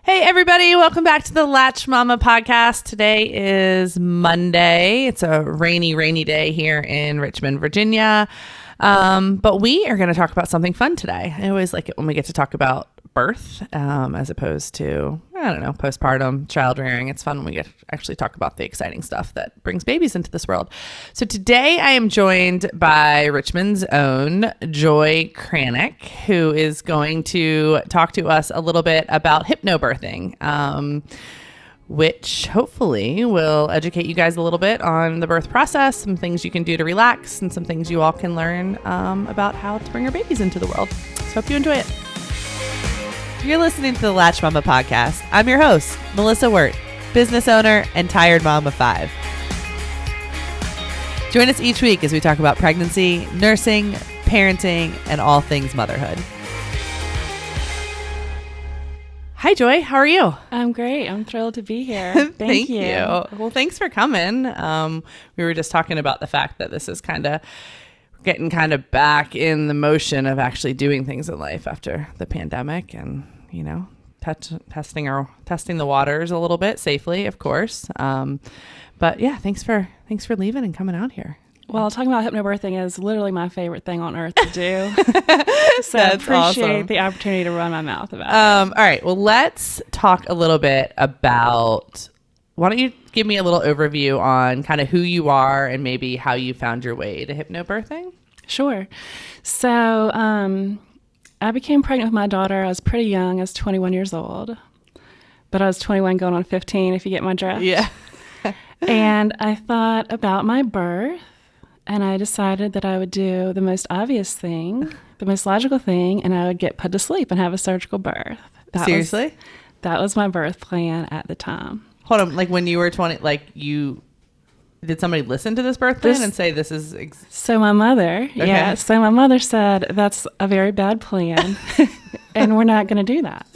Hey, everybody. Welcome back to the Latched Mama podcast. Today is Monday. It's a rainy day here in Richmond, Virginia. But we are going to talk about something fun today. I always like it when we get to talk about birth as opposed to, postpartum, child rearing. It's fun when we get to actually talk about the exciting stuff that brings babies into this world. So today I am joined by Richmond's own Joy Kraynak, who is going to talk to us a little bit about hypnobirthing, which hopefully will educate you guys a little bit on the birth process, some things you can do to relax, and some things you all can learn about how to bring your babies into the world. So hope you enjoy it. You're listening to the Latched Mama podcast. I'm your host, Melissa Wirt, business owner and tired mom of 5. Join us each week as we talk about pregnancy, nursing, parenting, and all things motherhood. Hi, Joy. How are you? I'm great. I'm thrilled to be here. Thank you. Well, thanks for coming. We were just talking about the fact that this is getting back in the motion of actually doing things in life after the pandemic and, testing the waters a little bit safely, of course. But yeah, thanks for leaving and coming out here. Well, talking about hypnobirthing is literally my favorite thing on earth to do. So I appreciate the opportunity to run my mouth about it. All right. Well, let's talk a little bit about, why don't you give me a little overview on kind of who you are and maybe how you found your way to hypnobirthing? Sure. So I became pregnant with my daughter. I was pretty young. I was 21 years old. But I was 21 going on 15, if you get my drift. Yeah. And I thought about my birth. And I decided that I would do the most obvious thing, the most logical thing, and I would get put to sleep and have a surgical birth. Seriously? That was my birth plan at the time. Hold on. Like when you were 20, did somebody listen to this birth plan and say this is... So my mother, So my mother said, that's a very bad plan and we're not going to do that.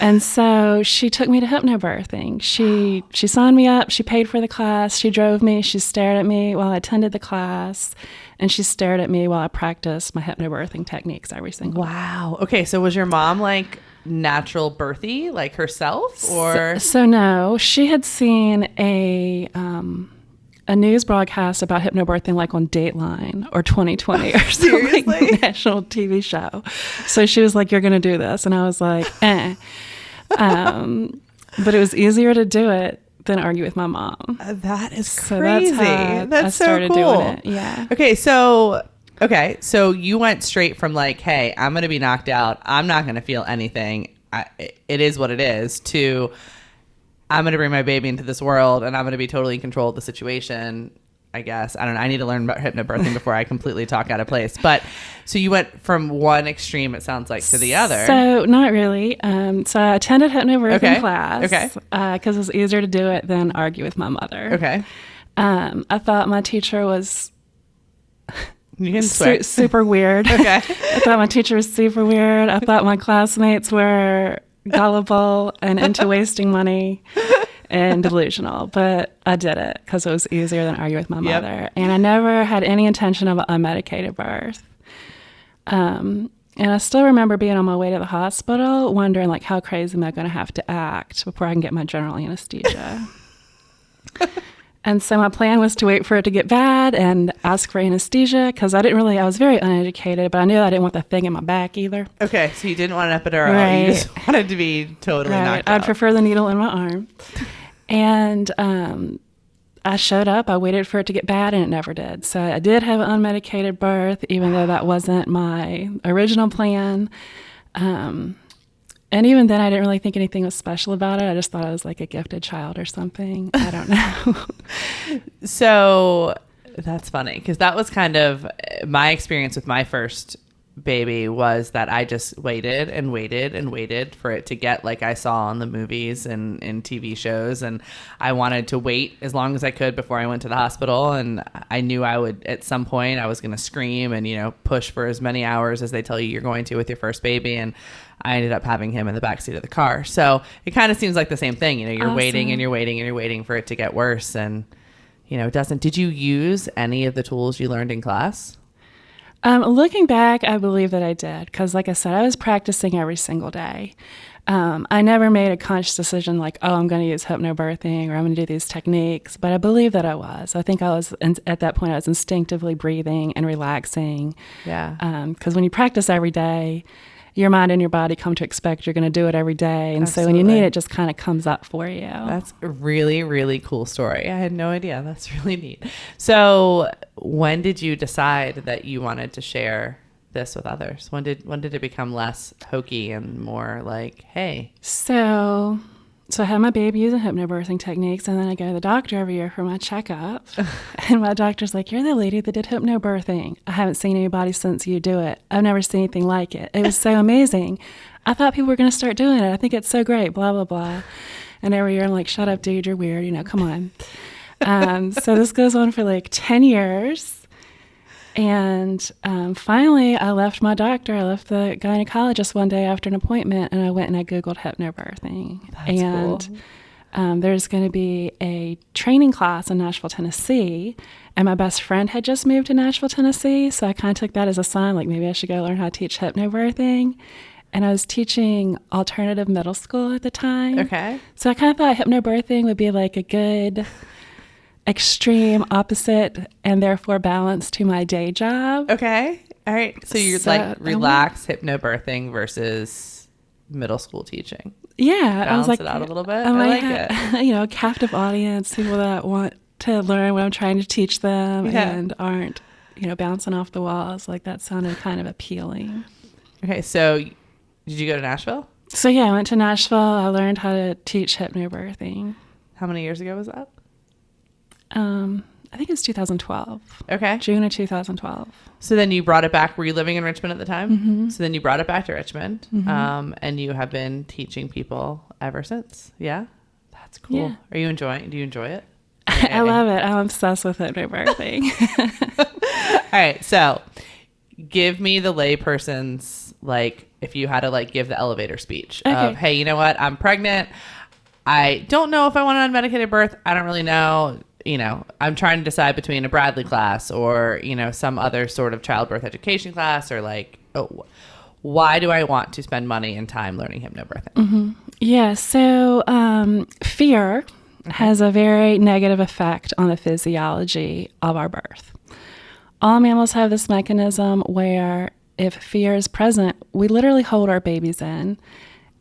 And so she took me to hypnobirthing. She signed me up. She paid for the class. She drove me. She stared at me while I attended the class. And she stared at me while I practiced my hypnobirthing techniques every single day. Wow. Okay. So was your mom natural birthy, herself, or? So no, she had seen a news broadcast about hypnobirthing on Dateline or 2020 or something, national TV show. So she was like, "You're going to do this," and I was like, "Eh." But it was easier to do it than argue with my mom. That is so crazy. That's I started so cool. doing it. Yeah. Okay, so you went straight from hey, I'm going to be knocked out. I'm not going to feel anything. It is what it is, to I'm going to bring my baby into this world and I'm going to be totally in control of the situation, I guess. I don't know. I need to learn about hypnobirthing before I completely talk out of place. But so you went from one extreme, it sounds like, to the other. So not really. So I attended hypnobirthing class because it was easier to do it than argue with my mother. Okay. I thought my teacher was... You can swear. Super weird. Okay. I thought my teacher was super weird. I thought my classmates were gullible and into wasting money and delusional. But I did it because it was easier than argue with my mother. Yep. And I never had any intention of an unmedicated birth. And I still remember being on my way to the hospital wondering, how crazy am I going to have to act before I can get my general anesthesia? And so my plan was to wait for it to get bad and ask for anesthesia because I was very uneducated, but I knew I didn't want the thing in my back either. Okay, so you didn't want an epidural. Right. You just wanted to be totally knocked out. I'd prefer the needle in my arm. And I showed up. I waited for it to get bad, and it never did. So I did have an unmedicated birth, even though that wasn't my original plan. And even then, I didn't really think anything was special about it. I just thought I was a gifted child or something. I don't know. So that's funny because that was kind of my experience with my first baby, was that I just waited and waited and waited for it to get like I saw on the movies and in TV shows. And I wanted to wait as long as I could before I went to the hospital. And I knew I would, at some point, I was going to scream and, push for as many hours as they tell you you're going to with your first baby. And I ended up having him in the backseat of the car. So it kind of seems like the same thing. You're awesome. Waiting and you're waiting and you're waiting for it to get worse. And, it doesn't. Did you use any of the tools you learned in class? Looking back, I believe that I did. Because like I said, I was practicing every single day. I never made a conscious decision like, oh, I'm going to use hypnobirthing or I'm going to do these techniques, but I believe that I was. I think I was, at that point, I was instinctively breathing and relaxing. Yeah. Because when you practice every day, your mind and your body come to expect you're going to do it every day. And Absolutely. So when you need it, just kind of comes up for you. That's a really, really cool story. I had no idea. That's really neat. So when did you decide that you wanted to share this with others? When did it become less hokey and more like, hey? So I had my baby using hypnobirthing techniques, and then I go to the doctor every year for my checkup. And my doctor's like, you're the lady that did hypnobirthing. I haven't seen anybody since you do it. I've never seen anything like it. It was so amazing. I thought people were going to start doing it. I think it's so great, blah, blah, blah. And every year I'm like, shut up, dude, you're weird. Come on. So this goes on for like 10 years. And finally, I left my doctor. I left the gynecologist one day after an appointment, and I went and I Googled hypnobirthing. That's cool. There's going to be a training class in Nashville, Tennessee, and my best friend had just moved to Nashville, Tennessee, so I kind of took that as a sign, like maybe I should go learn how to teach hypnobirthing. And I was teaching alternative middle school at the time. Okay. So I kind of thought hypnobirthing would be like a good extreme opposite and therefore balance to my day job. Okay. All right. So you're like relaxed hypnobirthing versus middle school teaching. Yeah. Balance I was like, it out a little bit. I like it. A captive audience, people that want to learn what I'm trying to teach them and aren't, bouncing off the walls. Like that sounded kind of appealing. Okay. So did you go to Nashville? So yeah, I went to Nashville. I learned how to teach hypnobirthing. How many years ago was that? I think it was 2012. Okay. June of 2012. So then you brought it back. Were you living in Richmond at the time? Mm-hmm. So then you brought it back to Richmond, Mm-hmm. and you have been teaching people ever since. Yeah. That's cool. Yeah. Do you enjoy it? I love it. I'm obsessed with hypnobirthing. All right. So give me the layperson's, like, if you had to like give the elevator speech of, hey, you know what? I'm pregnant. I don't know if I want an unmedicated birth. I don't really know. I'm trying to decide between a Bradley class or, some other sort of childbirth education class, or like, why do I want to spend money and time learning hypnobirthing? Mm-hmm. Yeah. So fear has a very negative effect on the physiology of our birth. All mammals have this mechanism where if fear is present, we literally hold our babies in.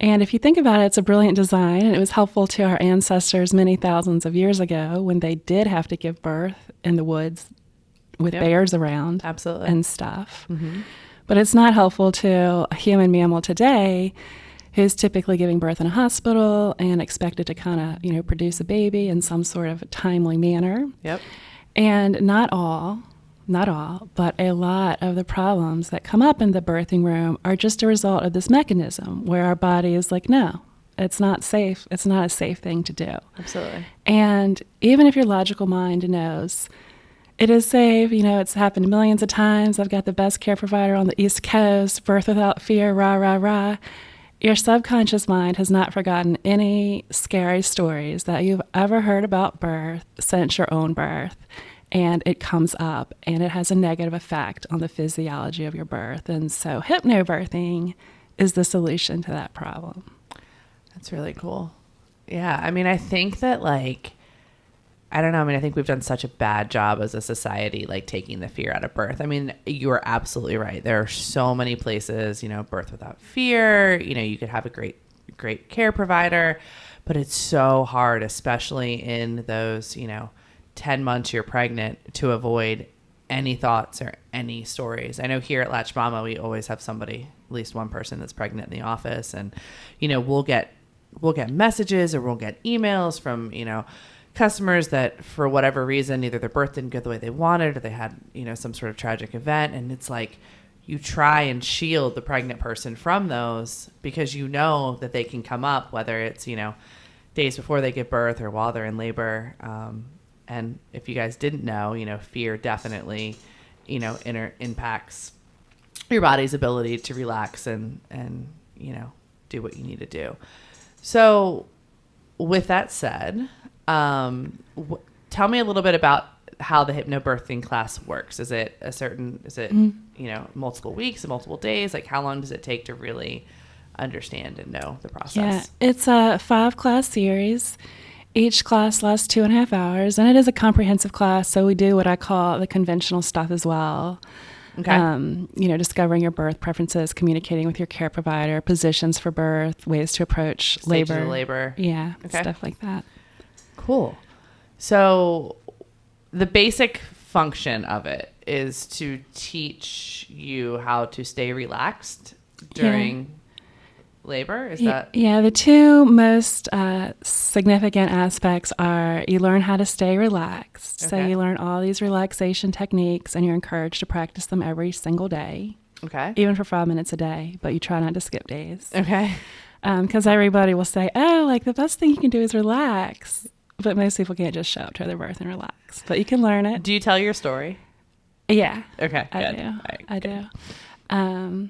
And if you think about it, it's a brilliant design, and it was helpful to our ancestors many thousands of years ago when they did have to give birth in the woods with bears around. Absolutely. And stuff. Mm-hmm. But it's not helpful to a human mammal today who's typically giving birth in a hospital and expected to kind of, produce a baby in some sort of timely manner. Yep. And not all, but a lot of the problems that come up in the birthing room are just a result of this mechanism where our body is like, no, it's not safe. It's not a safe thing to do. Absolutely. And even if your logical mind knows it is safe, it's happened millions of times. I've got the best care provider on the East Coast, birth without fear, rah, rah, rah. Your subconscious mind has not forgotten any scary stories that you've ever heard about birth since your own birth. And it comes up, and it has a negative effect on the physiology of your birth. And so hypnobirthing is the solution to that problem. That's really cool. Yeah. I mean, I think that I don't know. I mean, I think we've done such a bad job as a society, taking the fear out of birth. I mean, you are absolutely right. There are so many places, birth without fear, you could have a great care provider, but it's so hard, especially in those, 10 months you're pregnant, to avoid any thoughts or any stories. I know here at Latched Mama, we always have somebody, at least one person that's pregnant in the office. And, we'll get messages or we'll get emails from, customers that for whatever reason, either their birth didn't go the way they wanted or they had, some sort of tragic event. And it's like, you try and shield the pregnant person from those because that they can come up, whether it's, days before they give birth or while they're in labor. And if you guys didn't know, fear definitely, impacts your body's ability to relax and do what you need to do. So with that said, tell me a little bit about how the hypnobirthing class works. Is it multiple weeks and multiple days? Like how long does it take to really understand and know the process. Yeah, it's a 5-class series. Each class lasts 2.5 hours, and it is a comprehensive class. So we do what I call the conventional stuff as well. Okay. Discovering your birth preferences, communicating with your care provider, positions for birth, ways to approach Stages of labor. Yeah, Okay. stuff like that. Cool. So the basic function of it is to teach you how to stay relaxed during labor. Is that? Yeah, the two most significant aspects are you learn how to stay relaxed. So Okay. you learn all these relaxation techniques, and you're encouraged to practice them every single day, Okay. even for 5 minutes a day, but you try not to skip days. Okay. Because everybody will say, oh, like the best thing you can do is relax. But most people can't just show up to their birth and relax. But you can learn it. Do you tell your story? Yeah. Okay. I Good. do. All right, I good. do.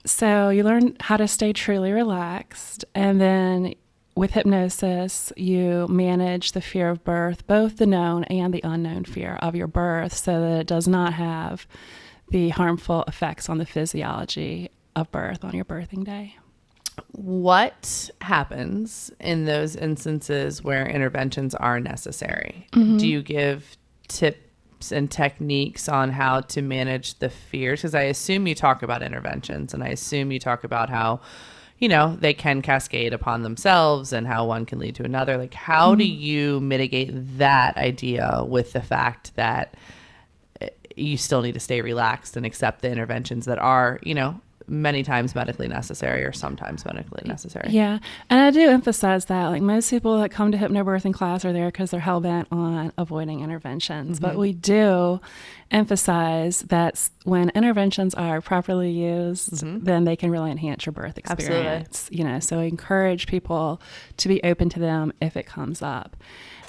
So you learn how to stay truly relaxed. And then with hypnosis, you manage the fear of birth, both the known and the unknown fear of your birth, so that it does not have the harmful effects on the physiology of birth on your birthing day. What happens in those instances where interventions are necessary? Do you give tips and techniques on how to manage the fears? Because I assume you talk about interventions, and I assume you talk about how, they can cascade upon themselves and how one can lead to another. Like, how do you mitigate that idea with the fact that you still need to stay relaxed and accept the interventions that are, many times medically necessary or sometimes medically necessary? Yeah. And I do emphasize that, like, most people that come to hypnobirthing class are there because they're hell-bent on avoiding interventions. But we do emphasize that when interventions are properly used, then they can really enhance your birth experience. So I encourage people to be open to them if it comes up.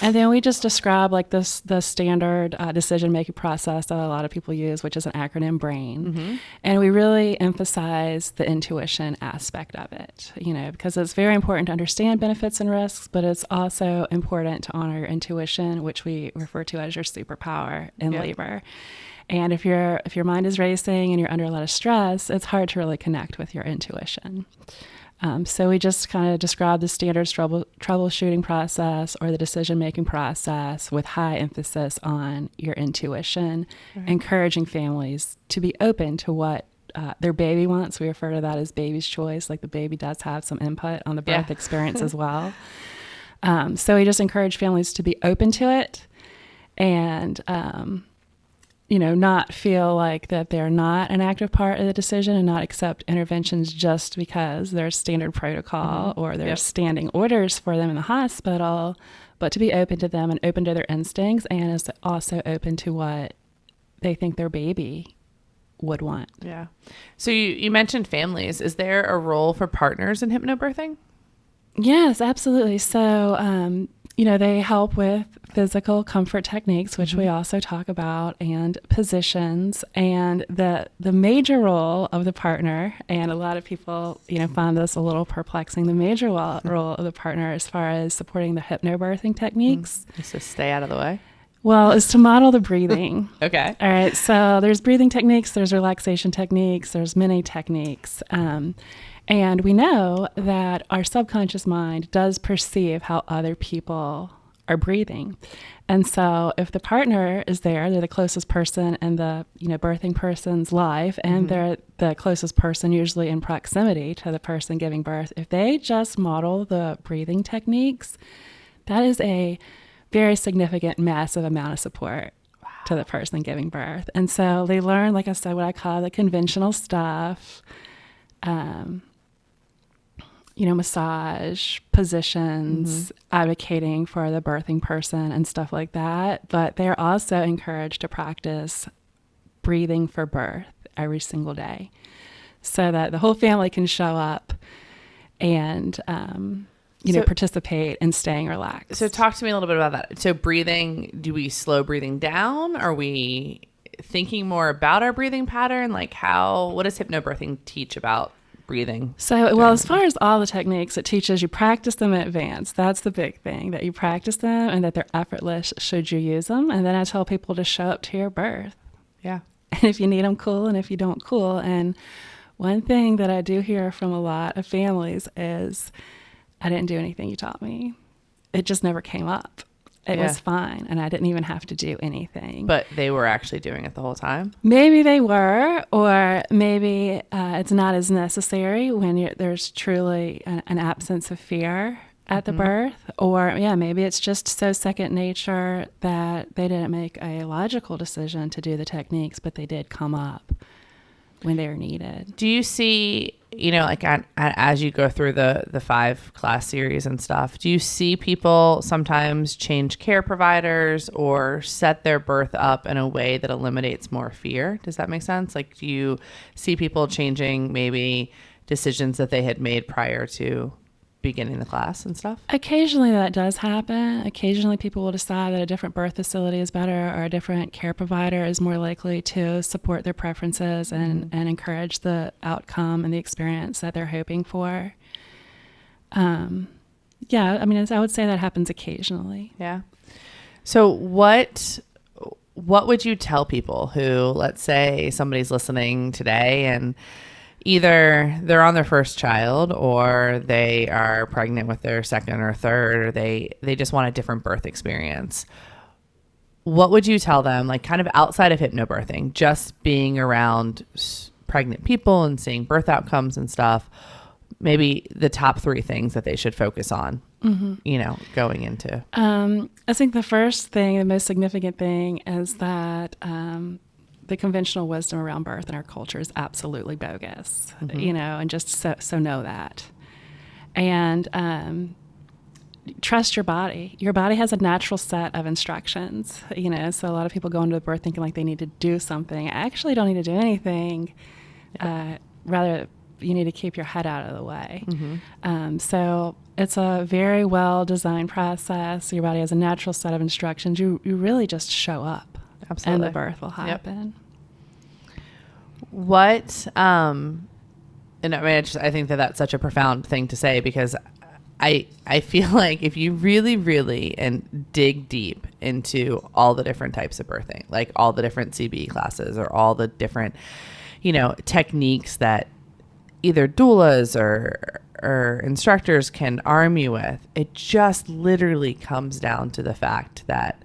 And then we just describe like the standard decision-making process that a lot of people use, which is an acronym BRAIN. And we really emphasize the intuition aspect of it, because it's very important to understand benefits and risks, but it's also important to honor your intuition, which we refer to as your superpower in labor. And if your mind is racing and you're under a lot of stress, it's hard to really connect with your intuition. So we just kind of describe the standard troubleshooting process or the decision-making process with high emphasis on your intuition, encouraging families to be open to what their baby wants. We refer to that as baby's choice, like the baby does have some input on the birth experience as well. So we just encourage families to be open to it and not feel like that they're not an active part of the decision and not accept interventions just because there's standard protocol or there's standing orders for them in the hospital, but to be open to them and open to their instincts, and is also open to what they think their baby would want. Yeah. So you mentioned families. Is there a role for partners in hypnobirthing? Yes, absolutely. So, they help with physical comfort techniques, which we also talk about, and positions. And the major role of the partner, and a lot of people, find this a little perplexing, the major role of the partner as far as supporting the hypnobirthing techniques. So stay out of the way. Well, is to model the breathing. Okay. All right. So there's breathing techniques, there's relaxation techniques, there's many techniques. And we know that our subconscious mind does perceive how other people are breathing. And so if the partner is there, they're the closest person in the birthing person's life, and they're the closest person usually in proximity to the person giving birth. If they just model the breathing techniques, that is a very significant, massive amount of support to the person giving birth. And so they learn, like I said, what I call the conventional stuff, massage, positions, advocating for the birthing person and stuff like that. But they're also encouraged to practice breathing for birth every single day so that the whole family can show up and, participate in staying relaxed. So talk to me a little bit about that. So breathing, do we slow breathing down? Are we thinking more about our breathing pattern? Like what does hypnobirthing teach about breathing? So, well, as far as all the techniques, it teaches you practice them in advance. That's the big thing, that you practice them and that they're effortless should you use them. And then I tell people to show up to your birth. Yeah. And if you need them, cool. And if you don't, cool. And One thing that I do hear from a lot of families is, I didn't do anything you taught me. It just never came up. It was fine, and I didn't even have to do anything. But they were actually doing it the whole time? Maybe they were, or maybe it's not as necessary when there's truly an absence of fear at the birth. Or, maybe it's just so second nature that they didn't make a logical decision to do the techniques, but they did come up when they were needed. Do you see, like as you go through the 5 class series and stuff, do you see people sometimes change care providers or set their birth up in a way that eliminates more fear? Does that make sense? Like, do you see people changing maybe decisions that they had made prior to beginning the class and stuff? Occasionally that does happen. Occasionally people will decide that a different birth facility is better, or a different care provider is more likely to support their preferences and encourage the outcome and the experience that they're hoping for. I would say that happens occasionally. Yeah. So what would you tell people who, let's say somebody's listening today and either they're on their first child, or they are pregnant with their second or third, or they just want a different birth experience? What would you tell them, like kind of outside of hypnobirthing, just being around pregnant people and seeing birth outcomes and stuff, maybe the top 3 things that they should focus on, going into? I think the first thing, the most significant thing, is that the conventional wisdom around birth in our culture is absolutely bogus, and just so know that. And trust your body. Your body has a natural set of instructions, so a lot of people go into the birth thinking like they need to do something. I actually don't need to do anything. Rather, you need to keep your head out of the way. So it's a very well-designed process. Your body has a natural set of instructions. You really just show up. Absolutely. And the birth will happen. Yep. What, and I think that that's such a profound thing to say, because I feel like if you really, really and dig deep into all the different types of birthing, like all the different CB classes or all the different, techniques that either doulas or instructors can arm you with, it just literally comes down to the fact that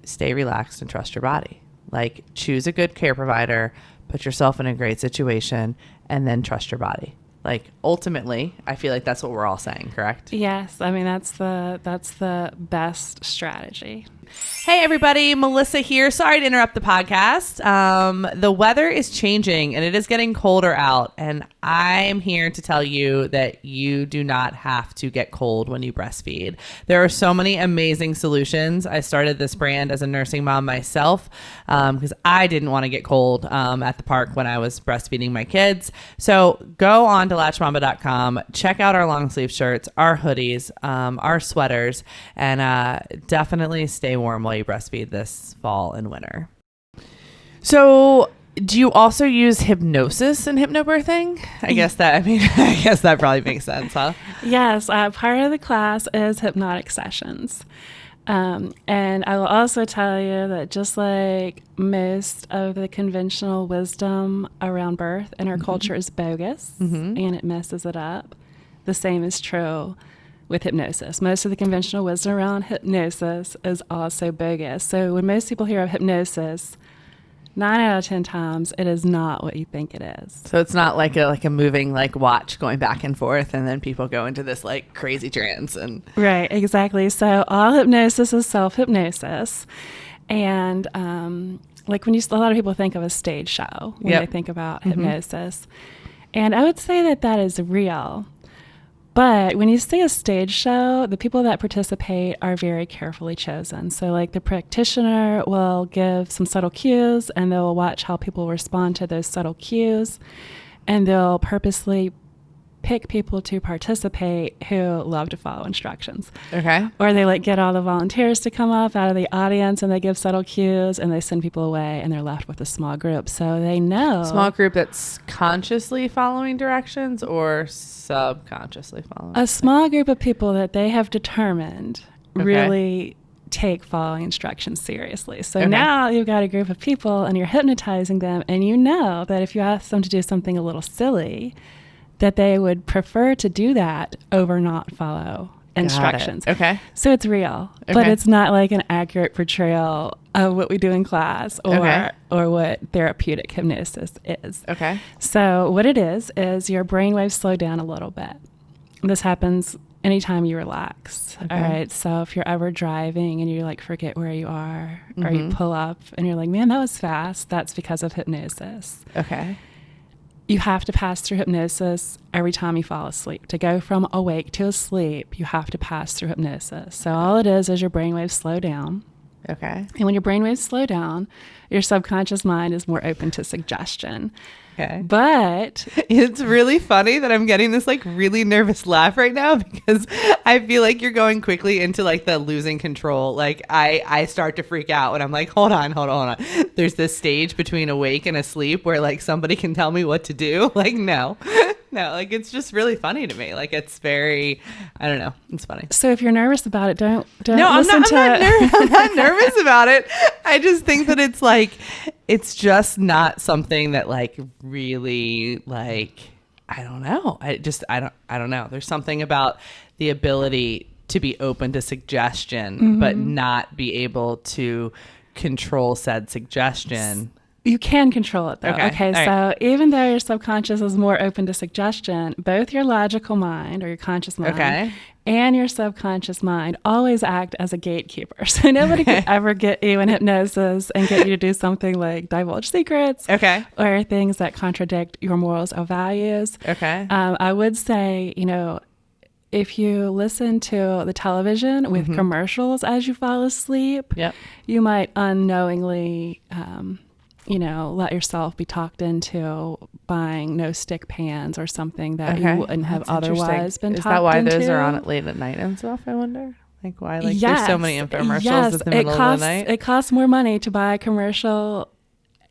stay relaxed and trust your body. Like, choose a good care provider, put yourself in a great situation, and then trust your body. Like, ultimately, I feel like that's what we're all saying, correct? Yes. I mean, that's the best strategy. Hey, everybody. Melissa here. Sorry to interrupt the podcast. The weather is changing and it is getting colder out. And I'm here to tell you that you do not have to get cold when you breastfeed. There are so many amazing solutions. I started this brand as a nursing mom myself because I didn't want to get cold at the park when I was breastfeeding my kids. So go on to latchedmama.com, check out our long sleeve shirts, our hoodies, our sweaters, and definitely stay warm while you breastfeed this fall and winter. So do you also use hypnosis in hypnobirthing? I guess that probably makes sense, huh? Yes. Part of the class is hypnotic sessions. And I will also tell you that just like most of the conventional wisdom around birth in our culture is bogus and it messes it up, the same is true with hypnosis. Most of the conventional wisdom around hypnosis is also bogus. So when most people hear of hypnosis, 9 out of 10 times, it is not what you think it is. So it's not like a moving like watch going back and forth, and then people go into this like crazy trance and right, exactly. So all hypnosis is self-hypnosis, and like when a lot of people think of a stage show when they think about hypnosis, and I would say that is real. But when you see a stage show, the people that participate are very carefully chosen. So like the practitioner will give some subtle cues and they'll watch how people respond to those subtle cues. And they'll purposely pick people to participate who love to follow instructions. Okay. Or they like get all the volunteers to come up out of the audience and they give subtle cues and they send people away and they're left with a small group. So they know. Small group that's consciously following directions or subconsciously following? A small group of people that they have determined really take following instructions seriously. So now you've got a group of people and you're hypnotizing them, and you know that if you ask them to do something a little silly, that they would prefer to do that over not follow instructions. Okay. So it's real, but it's not like an accurate portrayal of what we do in class or what therapeutic hypnosis is. Okay. So what it is your brainwaves slow down a little bit. This happens anytime you relax. All right. So if you're ever driving and you like forget where you are, or you pull up and you're like, man, that was fast, that's because of hypnosis. Okay. You have to pass through hypnosis every time you fall asleep. To go from awake to asleep, you have to pass through hypnosis. So all it is your brainwaves slow down. Okay. And when your brainwaves slow down, your subconscious mind is more open to suggestion. Okay. But it's really funny that I'm getting this like really nervous laugh right now, because I feel like you're going quickly into like the losing control. Like I start to freak out when I'm like, hold on. There's this stage between awake and asleep where like somebody can tell me what to do. Like, no, like it's just really funny to me. Like it's very, I don't know. It's funny. So if you're nervous about it, don't no, listen I'm not nervous about it. I just think that it's like, it's just not something that like really like, I don't know. I don't know. There's something about the ability to be open to suggestion, but not be able to control said suggestion. You can control it though. Okay. So even though your subconscious is more open to suggestion, both your logical mind or your conscious mind and your subconscious mind always act as a gatekeeper. So nobody can ever get you in hypnosis and get you to do something like divulge secrets or things that contradict your morals or values. I would say, if you listen to the television with commercials as you fall asleep, you might unknowingly let yourself be talked into buying no stick pans or something that you wouldn't have otherwise been talked into. Is that why those are on at late at night and stuff, I wonder? Like why there's so many infomercials in the middle of the night? It costs more money to buy commercial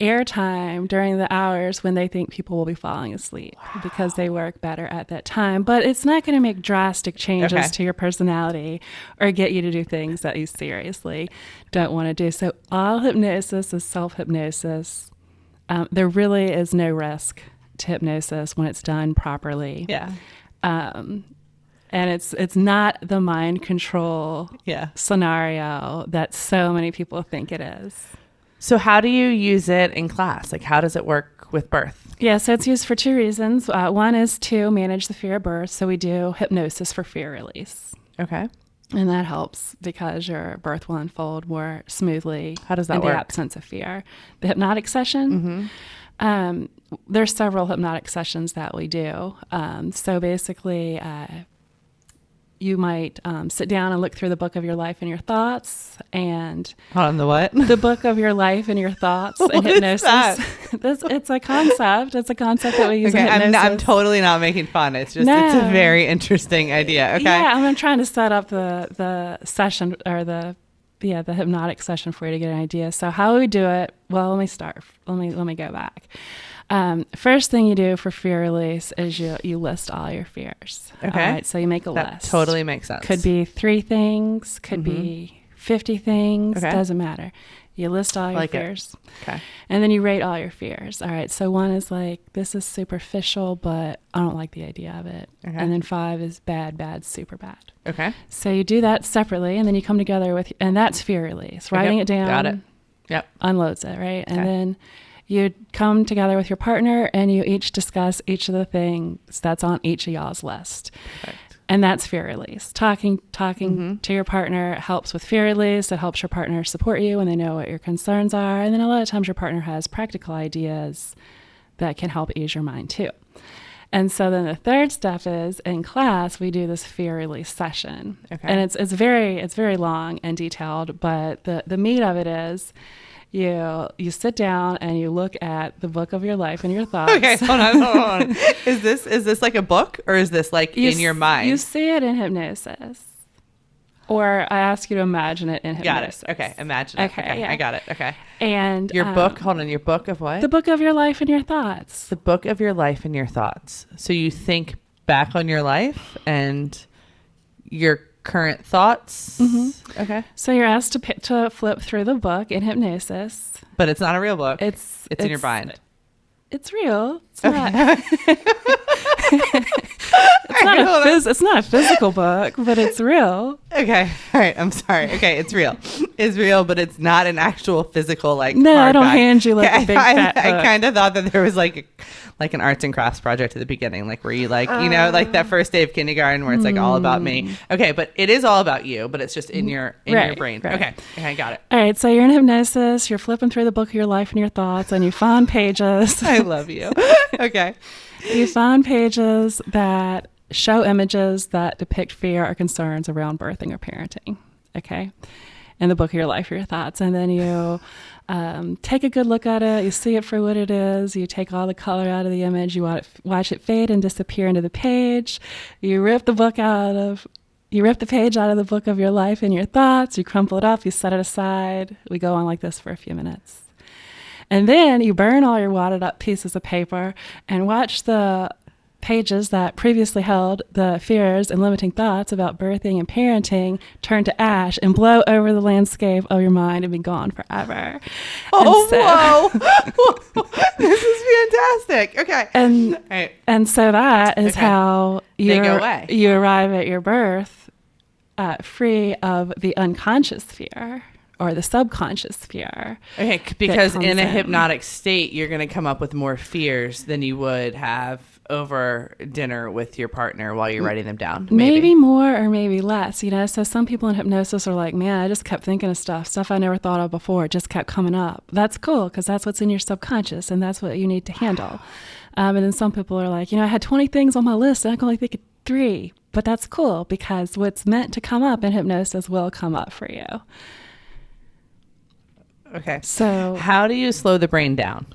airtime during the hours when they think people will be falling asleep because they work better at that time. But it's not going to make drastic changes to your personality or get you to do things that you seriously don't want to do. So all hypnosis is self-hypnosis. There really is no risk to hypnosis when it's done properly. And it's not the mind control scenario that so many people think it is. So how do you use it in class? Like, how does it work with birth? Yeah, so it's used for two reasons. One is to manage the fear of birth. So we do hypnosis for fear release. Okay. And that helps because your birth will unfold more smoothly. How does that work? In the absence of fear. The hypnotic session, there's several hypnotic sessions that we do. So basically, you might sit down and look through the book of your life and your thoughts, and the what? The book of your life and your thoughts in hypnosis. It's a concept. It's a concept that we use in hypnosis. I'm totally not making fun. It's just it's a very interesting idea. Okay. Yeah, I'm trying to set up the session or the hypnotic session for you to get an idea. So how we do it? Well, let me start. Let me go back. First thing you do for fear release is you list all your fears. Okay. All right, so you make a list. That totally makes sense. Could be 3 things, could be 50 things, doesn't matter. You list all your fears. Okay. And then you rate all your fears. All right, so 1 is like, this is superficial, but I don't like the idea of it. Okay. And then 5 is bad, super bad. Okay. So you do that separately, and then you come together with, and that's fear release. Writing it down. Got it. Yep. Unloads it, right? And then you come together with your partner and you each discuss each of the things that's on each of y'all's list. Perfect. And that's fear release. Talking to your partner helps with fear release. It helps your partner support you when they know what your concerns are. And then a lot of times your partner has practical ideas that can help ease your mind too. And so then the third step is in class, we do this fear release session. Okay. And it's very long and detailed, but the meat of it is you sit down and you look at the book of your life and your thoughts. Okay, hold on. Is this like a book, or is this like in your mind? You see it in hypnosis. Or I ask you to imagine it in hypnosis. Got it. Okay, imagine it. Okay, yeah. I got it. Okay. And your book, your book of what? The book of your life and your thoughts. The book of your life and your thoughts. So you think back on your life and you're current thoughts. Okay. So you're asked to flip through the book in Hypnosis. But it's not a real book. It's in your mind. It's real. It's not. It's not a physical book, but it's real. Okay. All right. I'm sorry. Okay. It's real. It's real, but it's not an actual physical, like, no, I don't hardback. hand you like a big fat book. I kind of thought that there was like an arts and crafts project at the beginning, like where you like, you know, like that first day of kindergarten where it's like all about me. Okay. But it is all about you, but it's just in your brain. Right. Okay. Okay. Got it. All right. So you're in Hypnosis. You're flipping through the book of your life and your thoughts, and you find pages. I love you. Okay. You find pages that show images that depict fear or concerns around birthing or parenting. Okay. In the book of your life, your thoughts. And then you take a good look at it. You see it for what it is. You take all the color out of the image. You watch it fade and disappear into the page. You rip the page out of the book of your life and your thoughts. You crumple it up. You set it aside. We go on like this for a few minutes. And then you burn all your wadded up pieces of paper and watch the pages that previously held the fears and limiting thoughts about birthing and parenting turn to ash and blow over the landscape of your mind and be gone forever. Whoa. This is fantastic. Okay. And so that is how they go away. You arrive at your birth free of the unconscious fear or the subconscious fear. Okay, because in a hypnotic state, you're going to come up with more fears than you would have over dinner with your partner while you're writing them down. Maybe more or maybe less, you know? So some people in hypnosis are like, man, I just kept thinking of stuff I never thought of before. It just kept coming up. That's cool because that's what's in your subconscious and that's what you need to handle. And then some people are like, you know, I had 20 things on my list and I can only think of 3. But that's cool because what's meant to come up in hypnosis will come up for you. Okay. So how do you slow the brain down?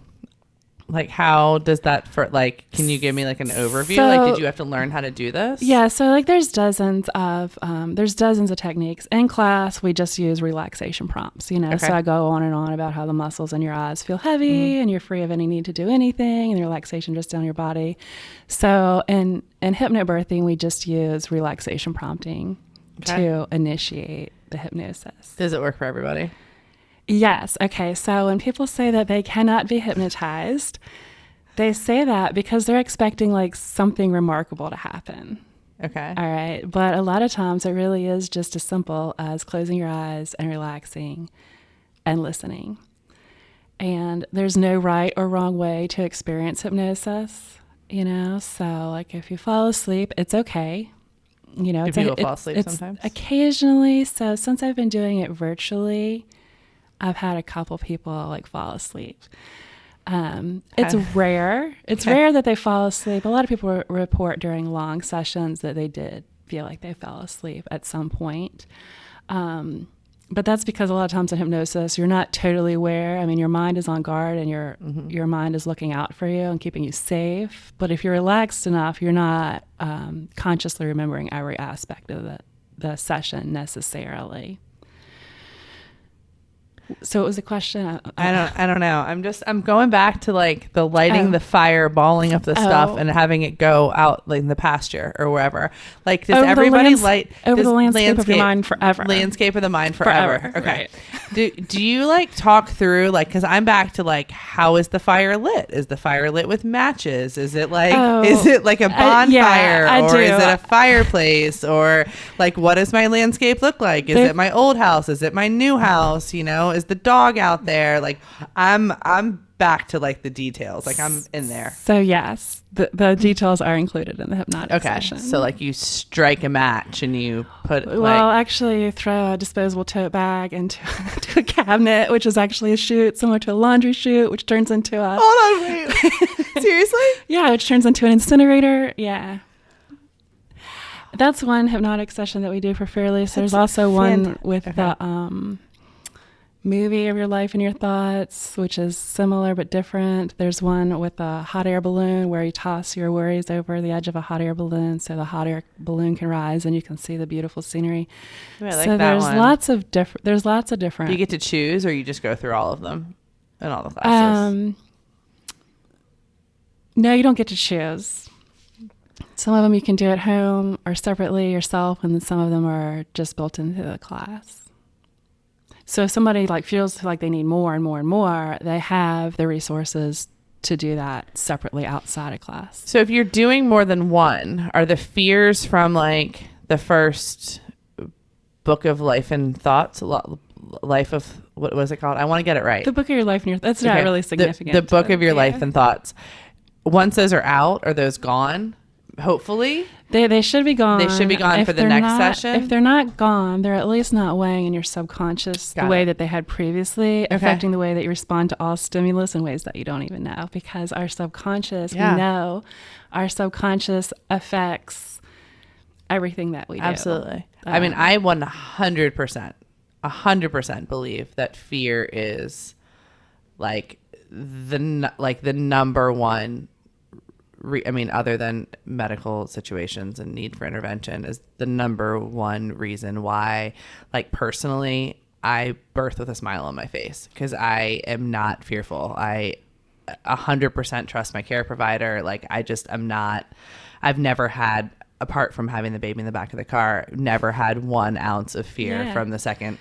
Like, how does that can you give me like an overview? Like, did you have to learn how to do this? Yeah. So like there's dozens of techniques. In class, we just use relaxation prompts, you know, so I go on and on about how the muscles in your eyes feel heavy and you're free of any need to do anything and the relaxation just down your body. So in Hypnobirthing, we just use relaxation prompting to initiate the hypnosis. Does it work for everybody? Yes. Okay. So when people say that they cannot be hypnotized, they say that because they're expecting like something remarkable to happen. Okay. All right. But a lot of times it really is just as simple as closing your eyes and relaxing and listening. And there's no right or wrong way to experience hypnosis, you know? So like if you fall asleep, it's okay. You know, people fall asleep sometimes? Occasionally. So since I've been doing it virtually, I've had a couple people like fall asleep. It's rare. It's rare that they fall asleep. A lot of people report during long sessions that they did feel like they fell asleep at some point. But that's because a lot of times in hypnosis, you're not totally aware. I mean, your mind is on guard and your mind is looking out for you and keeping you safe. But if you're relaxed enough, you're not consciously remembering every aspect of the session necessarily. So it was a question. I don't know. I'm going back to like the lighting the fire, balling up the stuff and having it go out like in the pasture or wherever. Like does everybody light over the landscape of your mind forever? Landscape of the mind forever. Okay. Right. Do you like talk through like, cause I'm back to like, how is the fire lit? Is the fire lit with matches? Is it like a bonfire or is it a fireplace or like, what does my landscape look like? Is it my old house? Is it my new house? You know, is the dog out there? Like I'm back to like the details. Like I'm in there. So yes, the details are included in the hypnotic session. So like you strike a match and you put actually you throw a disposable tote bag into a cabinet, which is actually a chute similar to a laundry chute, which turns into a hold on, wait. Seriously? Yeah, which turns into an incinerator. Yeah. That's one hypnotic session that we do for Fearless. There's also one with the movie of your life and your thoughts, which is similar but different. There's one with a hot air balloon where you toss your worries over the edge of a hot air balloon so the hot air balloon can rise and you can see the beautiful scenery. I like so that there's one. There's lots of different. Do you get to choose or you just go through all of them in all the classes? No, you don't get to choose. Some of them you can do at home or separately yourself, and then some of them are just built into the class. So if somebody like feels like they need more and more and more, they have the resources to do that separately outside of class. So if you're doing more than one, are the fears from like the first book of life and thoughts, life of, what was it called? I want to get it right. The book of your life and your, that's not really significant. The book of your life and thoughts. Once those are out, are those gone? Hopefully. They should be gone. They should be gone for the next session. If they're not gone, they're at least not weighing in your subconscious the way that they had previously, affecting the way that you respond to all stimulus in ways that you don't even know. Because our subconscious, we know our subconscious affects everything that we do. Absolutely. I mean, I 100% believe that fear is like the number one. Other than medical situations and need for intervention, is the number one reason why, like, personally, I birth with a smile on my face, because I am not fearful. I 100% trust my care provider. Like, I've never had, apart from having the baby in the back of the car, never had 1 ounce of fear from the second,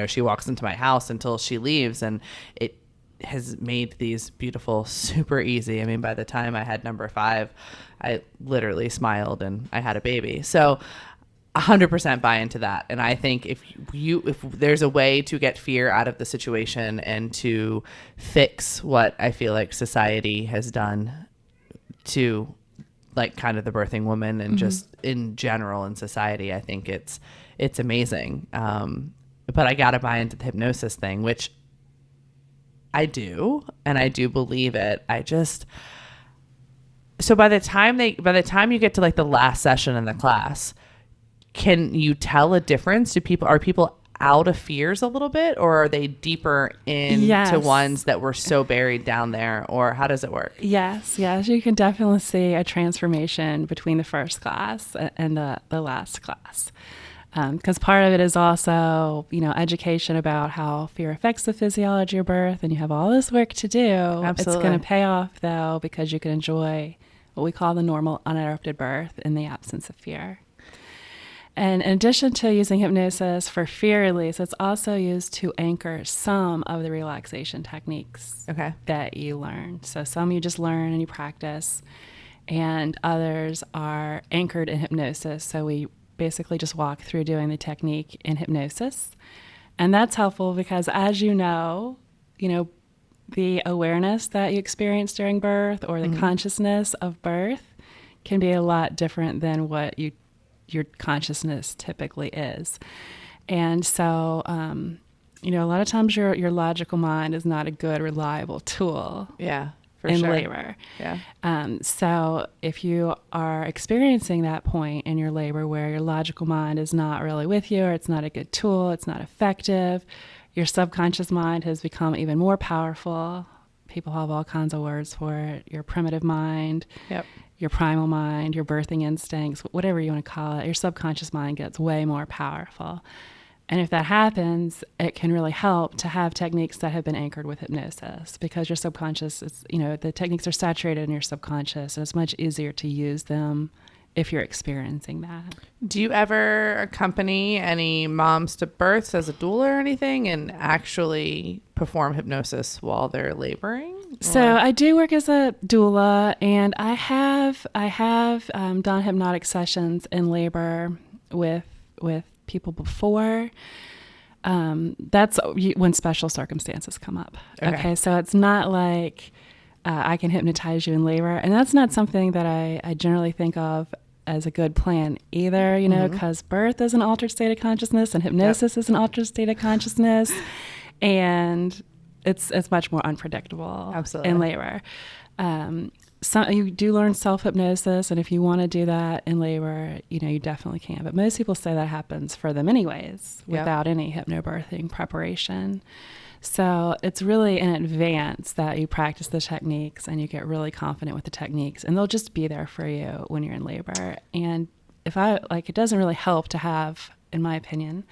she walks into my house until she leaves. And it has made these beautiful super easy. I mean, by the time I had number 5, I literally smiled and I had a baby. So 100% buy into that. And I think if there's a way to get fear out of the situation and to fix what I feel like society has done to, like, kind of the birthing woman and just in general in society, I think it's amazing. But I got to buy into the hypnosis thing, which I do, and I do believe it. So by the time you get to like the last session in the class, can you tell a difference? Are people out of fears a little bit, or are they deeper into ones that were so buried down there, or how does it work? Yes, you can definitely see a transformation between the first class and the last class. Because part of it is also, education about how fear affects the physiology of birth, and you have all this work to do. Absolutely. It's going to pay off, though, because you can enjoy what we call the normal uninterrupted birth in the absence of fear. And in addition to using hypnosis for fear release, it's also used to anchor some of the relaxation techniques that you learn. So some you just learn and you practice, and others are anchored in hypnosis. So we basically just walk through doing the technique in hypnosis. And that's helpful because, as you know, the awareness that you experience during birth, or the consciousness of birth, can be a lot different than what your consciousness typically is. And so, a lot of times your logical mind is not a good, reliable tool. Yeah. In labor. Yeah. So if you are experiencing that point in your labor where your logical mind is not really with you, or it's not a good tool, it's not effective, your subconscious mind has become even more powerful. People have all kinds of words for it. Your primitive mind, your primal mind, your birthing instincts, whatever you want to call it, your subconscious mind gets way more powerful. And if that happens, it can really help to have techniques that have been anchored with hypnosis, because your subconscious is, the techniques are saturated in your subconscious, and it's much easier to use them if you're experiencing that. Do you ever accompany any moms to births as a doula or anything, and actually perform hypnosis while they're laboring? So I do work as a doula, and I have done hypnotic sessions in labor with people before. That's when special circumstances come up. Okay, so it's not like I can hypnotize you in labor, and that's not something that I generally think of as a good plan either, because birth is an altered state of consciousness, and hypnosis is an altered state of consciousness, and it's much more unpredictable. Absolutely. In labor. So you do learn self-hypnosis, and if you want to do that in labor, you definitely can. But most people say that happens for them anyways, without any hypnobirthing preparation. So it's really in advance that you practice the techniques and you get really confident with the techniques, and they'll just be there for you when you're in labor. And it doesn't really help to have, in my opinion,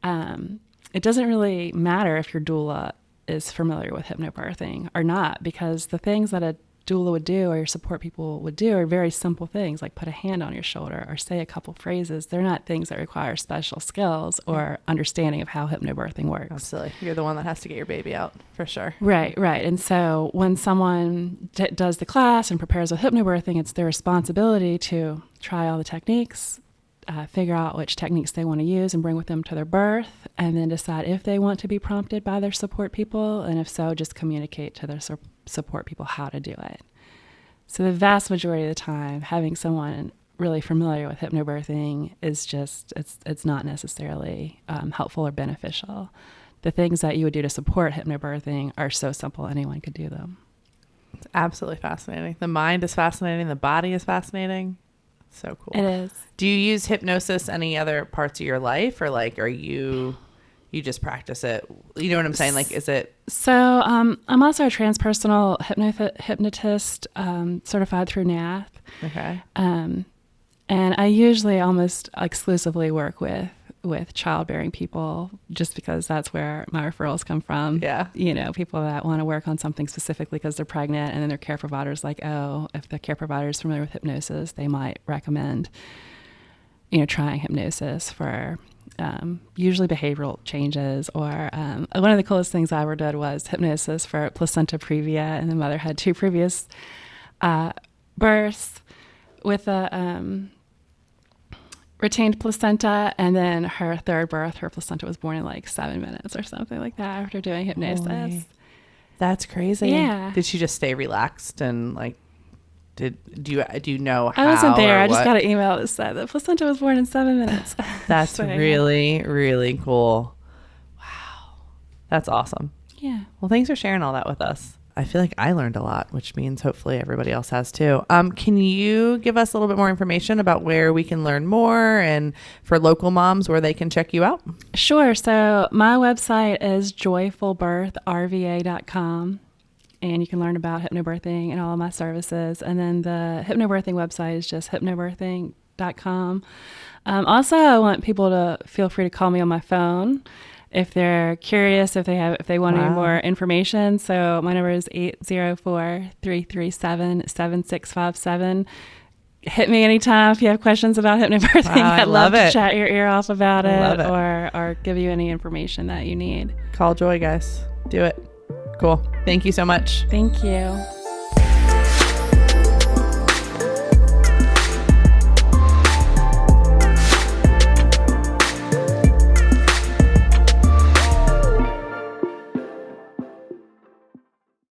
it doesn't really matter if your doula is familiar with hypnobirthing or not, because the things that a doula would do or your support people would do are very simple things, like put a hand on your shoulder or say a couple phrases. They're not things that require special skills or understanding of how hypnobirthing works. Absolutely. You're the one that has to get your baby out, for sure. Right. And so when someone does the class and prepares with hypnobirthing, it's their responsibility to try all the techniques, figure out which techniques they want to use and bring with them to their birth, and then decide if they want to be prompted by their support people, and if so, just communicate to their support people how to do it. So the vast majority of the time, having someone really familiar with hypnobirthing is just, it's not necessarily helpful or beneficial. The things that you would do to support hypnobirthing are so simple, anyone could do them. It's absolutely fascinating. The mind is fascinating. The body is fascinating. So cool. It is. Do you use hypnosis any other parts of your life, or like, are you just practice it? You know what I'm saying? Like, is it? So I'm also a transpersonal hypnotist, certified through NATH. Okay. And I usually almost exclusively work with childbearing people, just because that's where my referrals come from. Yeah. You know, people that want to work on something specifically because they're pregnant, and then their care provider's like, oh, if the care provider is familiar with hypnosis, they might recommend, trying hypnosis for usually behavioral changes. Or one of the coolest things I ever did was hypnosis for Placenta Previa, and the mother had 2 previous births with a retained placenta, and then her 3rd birth, her placenta was born in like 7 minutes or something like that after doing hypnosis. Holy, that's crazy. Yeah. Did she just stay relaxed and like? Do you know how? I wasn't there. I just what? got an email that said the placenta was born in 7 minutes. That's So, really, really cool. Wow. That's awesome. Yeah. Well, thanks for sharing all that with us. I feel like I learned a lot, which means hopefully everybody else has too. Can you give us a little bit more information about where we can learn more, and for local moms where they can check you out? Sure. So my website is joyfulbirthrva.com. And you can learn about hypnobirthing and all of my services. And then the hypnobirthing website is just hypnobirthing.com. Also, I want people to feel free to call me on my phone if they're curious, if they want any more information. So my number is 804-337-7657. Hit me anytime if you have questions about hypnobirthing. Wow, I'd love to it. chat your ear off about Love it. or give you any information that you need. Call Joy, guys. Do it. Cool. Thank you so much. Thank you.